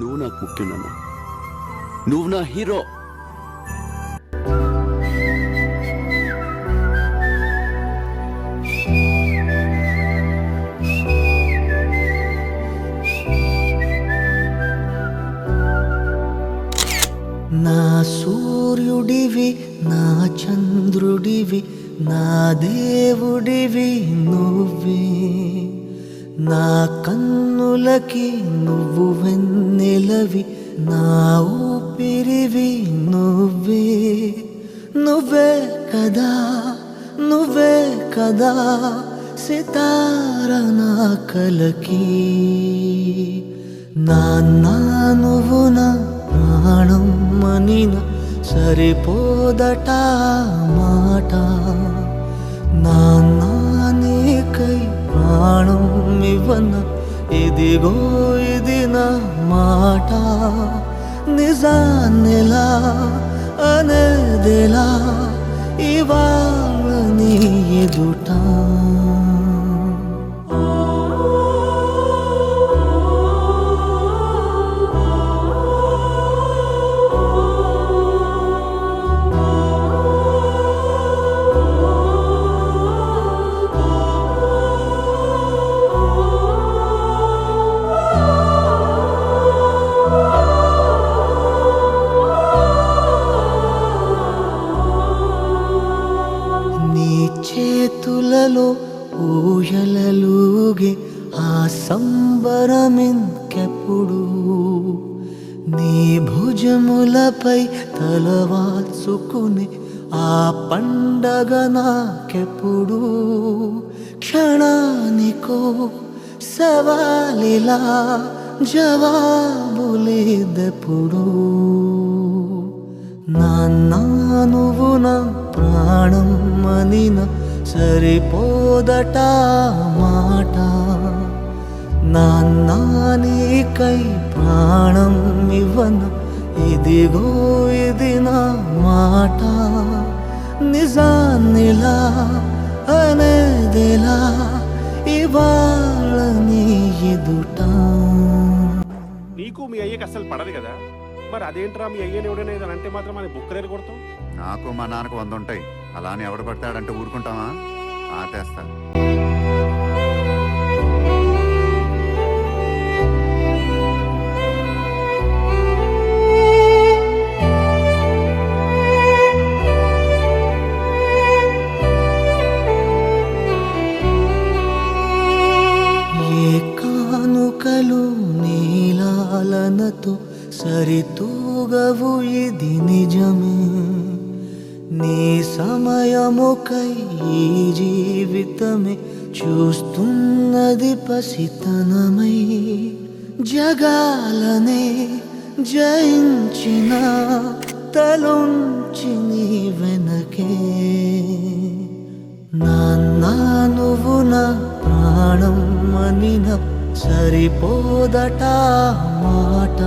నువ్వు నాకు ముఖ్యం నాన్న. నువ్వు నా హీరో. నా సూర్యుడివి, నా చంద్రుడివి, నా దేవుడివి నువ్వే. నా కన్నులకి నువ్వు వెన్నెలవి, నా ఊపిరివి నువ్వే. నువ్వే కదా, నువ్వే కదా సితార నా కలకి. నాన్న నువ్వు నా ప్రాణం మనిన సరిపోదట మాట. నాన్న నీకై ప్రాణం ఇవ్వన ఇదిగో ఇది నా మాట. నిజాన్నిలా అనేదిలా ఇవాళ నీ ఎదుట. చేతులలో ఊయలలుగే ఆ సంబరమింకెప్పుడు. నీ భుజములపై తలవాల్చుకుని ఆ పండగ నాకెప్పుడు. క్షణానికో సవాలిలా జవాబులేదెప్పుడు. నాన్న నువ్వు నా ప్రాణం మనిన సరిపోదట మాట. నాన్న నీకై ప్రాణం ఇవ్వన ఇదిగో ఇది నా మాట. నిజాన్నిలా అనేదిలా ఇవాళ నీ ఎదుట. నీకు మీ అయ్యకి అస్సలు పడదు కదా, మరి అదేంట్రా మీ అయ్యని ఎవడైనా ఏదైనా అంటే మాత్రం అని బుక్కలేరు కొడతాం. నాకు మా నాన్నకు 100 ఉంటాయి. అలా అని ఎవడు పడతాడంటే ఊరుకుంటావా? ఆపేస్తా. ఏ కానుకలు నీలాలనతో సరితూగవు ఇది నిజమే. నీ సమయముకై ఈ జీవితమే చూస్తున్నది పసితనమై. జగాలనే జయించిన తలొంచి నీ వెనకే. నాన్న నువ్వు నా ప్రాణం మనిన సరిపోదట మాట.